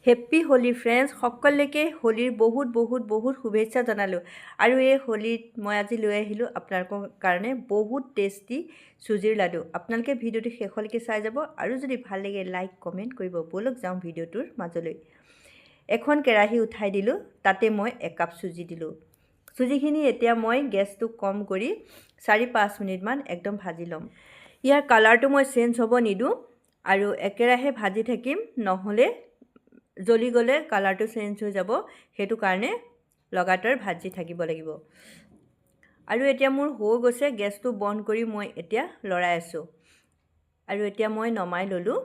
Happy Holi friends, সকলোকে হোলিৰ বহুত শুভেচ্ছা জনালোঁ। আৰু এই হোলিত মই আজি লৈ আহিলোঁ আপোনালোকৰ কাৰণে বহুত টেষ্টি চুজিৰ লাডু। আপোনালোকে ভিডিঅ'টো শেষলৈকে চাই যাব আৰু যদি ভাল লাগে লাইক কমেণ্ট কৰিব। বলক যাওঁ ভিডিঅ'টোৰ মাজলৈ। এখন কেৰাহী উঠাই দিলোঁ, তাতে মই 1 কাপ চুজি দিলোঁ। চুজিখিনি এতিয়া মই গেছটো কম কৰি 4-5 মিনিটমান একদম ভাজি ল'ম। ইয়াৰ কালাৰটো মই চেঞ্জ হ'ব নিদিওঁ আৰু একেৰাহে ভাজি থাকিম, নহ'লে জ্বলি গ'লে কালাৰটো চেঞ্জ হৈ যাব। সেইটো কাৰণে লগাতাৰ ভাজি থাকিব লাগিব। আৰু এতিয়া মোৰ হৈ গৈছে, গেছটো বন্ধ কৰি মই এতিয়া লৰাই আছোঁ। আৰু এতিয়া মই নমাই ল'লোঁ,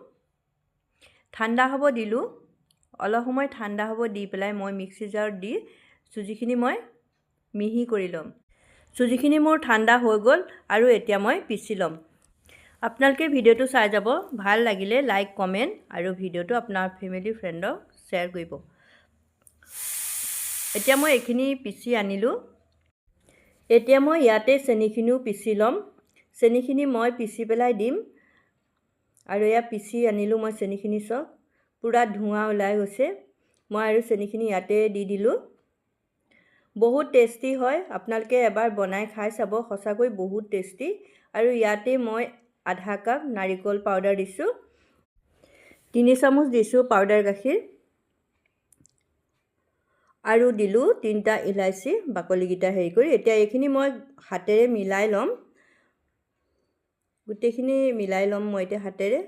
ঠাণ্ডা হ'ব দিলোঁ। অলপ সময় ঠাণ্ডা হ'ব দি পেলাই মই মিক্সি জাৰত দি চুজিখিনি মই মিহি কৰি ল'ম। চুজিখিনি মোৰ ঠাণ্ডা হৈ গ'ল আৰু এতিয়া মই পিচি ল'ম। আপোনালোকে ভিডিঅ'টো চাই যাব, ভাল লাগিলে লাইক কমেণ্ট আৰু ভিডিঅ'টো আপোনাৰ ফেমিলি ফ্ৰেণ্ডক শ্বেয়াৰ কৰিব। এতিয়া মই এইখিনি পিচি আনিলোঁ। এতিয়া মই ইয়াতে চেনিখিনিও পিচি ল'ম। চেনিখিনি মই পিচি পেলাই দিম। আৰু এয়া পিচি আনিলোঁ মই চেনিখিনি, চব পূৰা ধোঁৱা ওলাই গৈছে। মই আৰু চেনিখিনি ইয়াতে দি দিলোঁ। বহুত টেষ্টি হয়, আপোনালোকে এবাৰ বনাই খাই চাব, সঁচাকৈ বহুত টেষ্টি। আৰু ইয়াতে মই আধা কাপ নাৰিকল পাউডাৰ দিছোঁ, 3 চামুচ দিছোঁ পাউডাৰ গাখীৰ আৰু দিলোঁ 3টা ইলাচি বাকলিকেইটা হেৰি কৰি। এতিয়া এইখিনি মই হাতেৰে মিলাই ল'ম, গোটেইখিনি মিলাই ল'ম মই এতিয়া হাতেৰে।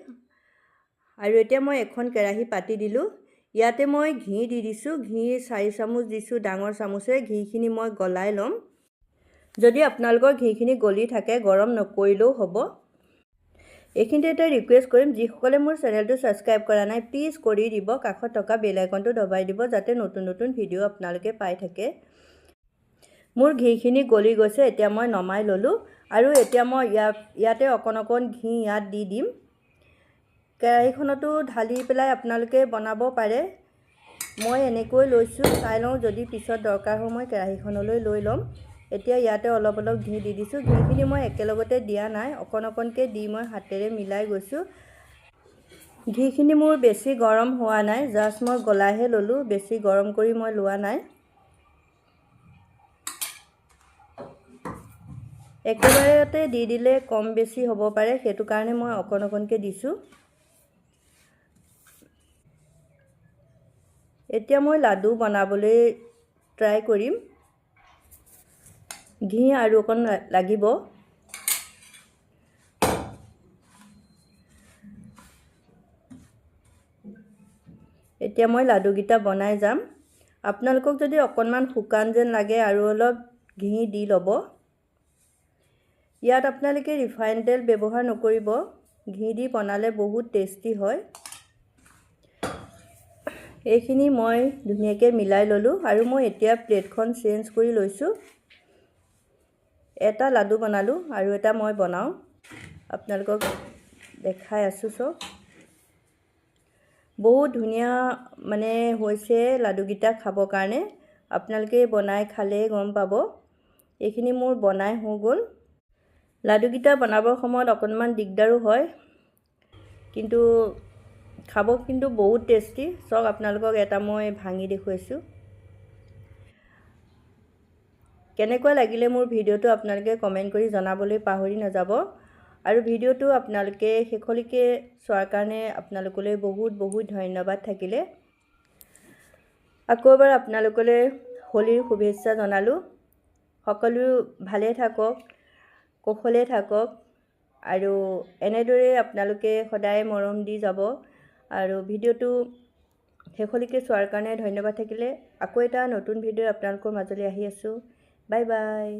আৰু এতিয়া মই এখন কেৰাহী পাতি দিলোঁ, ইয়াতে মই ঘি দি দিছোঁ। ঘি 4 চামুচ দিছোঁ, ডাঙৰ চামুচে। ঘিখিনি মই গলাই ল'ম। যদি আপোনালোকৰ ঘিখিনি গলি থাকে গৰম নকৰিলেও হ'ব। এইখিনিতে এটা ৰিকুৱেষ্ট কৰিম, যিসকলে মোৰ চেনেলটো ছাবস্ক্ৰাইব কৰা নাই প্লিজ কৰি দিব, কাষত থকা বেল আইকনটো দবাই দিব, যাতে নতুন ভিডিঅ' আপোনালোকে পাই থাকে। মোৰ ঘিখিনি গলি গৈছে, এতিয়া মই নমাই ল'লোঁ। আৰু এতিয়া মই ইয়াতে অকণ ঘি ইয়াত দি দিম। কেৰাহীখনতো ঢালি পেলাই আপোনালোকে বনাব পাৰে। মই এনেকৈ লৈছোঁ, চাই লওঁ যদি পিছত দৰকাৰ হয় মই কেৰাহীখনলৈ লৈ ল'ম। এতিয়া ইয়াতে অলপ ঘি দি দিছোঁ। ঘিখিনি মই একেলগতে দিয়া নাই, অকণকৈ দি মই হাতেৰে মিলাই গৈছোঁ। ঘিখিনি মোৰ বেছি গৰম হোৱা নাই, জাষ্ট মই গলাইহে ল'লোঁ, বেছি গৰম কৰি মই লোৱা নাই। একেবাৰতে দি দিলে কম বেছি হ'ব পাৰে, সেইটো কাৰণে মই অকণকৈ দিছোঁ। এতিয়া মই লাডু বনাবলৈ ট্ৰাই কৰিম। ঘি আৰু অকণ লাগিব। এতিয়া মই লাডুকেইটা বনাই যাম। আপোনালোকক যদি অকণমান শুকান যেন লাগে আৰু অলপ ঘি দি ল'ব। ইয়াত আপোনালোকে ৰিফাইন তেল ব্যৱহাৰ নকৰিব, ঘি দি বনালে বহুত টেষ্টি হয়। এইখিনি মই ধুনীয়াকৈ মিলাই ল'লোঁ আৰু মই এতিয়া প্লেটখন চেঞ্জ কৰি লৈছোঁ। এটা লাডু বনালোঁ আৰু এটা মই বনাওঁ, আপোনালোকক দেখাই আছোঁ। চব বহুত ধুনীয়া মানে হৈছে লাডুকেইটা খাবৰ কাৰণে। আপোনালোকে বনাই খালে গম পাব। এইখিনি মোৰ বনাই হৈ গ'ল। লাডুকেইটা বনাবৰ সময়ত অকণমান দিগদাৰো হয়, কিন্তু খাব কিন্তু বহুত টেষ্টি। চাওক, আপোনালোকক এটা মই ভাঙি দেখুৱাইছোঁ। কেনেকুৱা লাগিলে মোৰ ভিডিঅ'টো আপোনালোকে কমেণ্ট কৰি জনাবলৈ পাহৰি নাযাব। আৰু ভিডিঅ'টো আপোনালোকে শেষলৈকে চোৱাৰ কাৰণে আপোনালোকলৈ বহুত ধন্যবাদ থাকিলে। আকৌ এবাৰ আপোনালোকলৈ হোলীৰ শুভেচ্ছা জনালোঁ। সকলো ভালে থাকক, কুশলে থাকক আৰু এনেদৰে আপোনালোকে সদায় মৰম দি যাব। আৰু ভিডিঅ'টো শেষলৈকে চোৱাৰ কাৰণে ধন্যবাদ থাকিলে। আকৌ এটা নতুন ভিডিঅ' আপোনালোকৰ মাজলৈ আহি আছোঁ। Bye bye.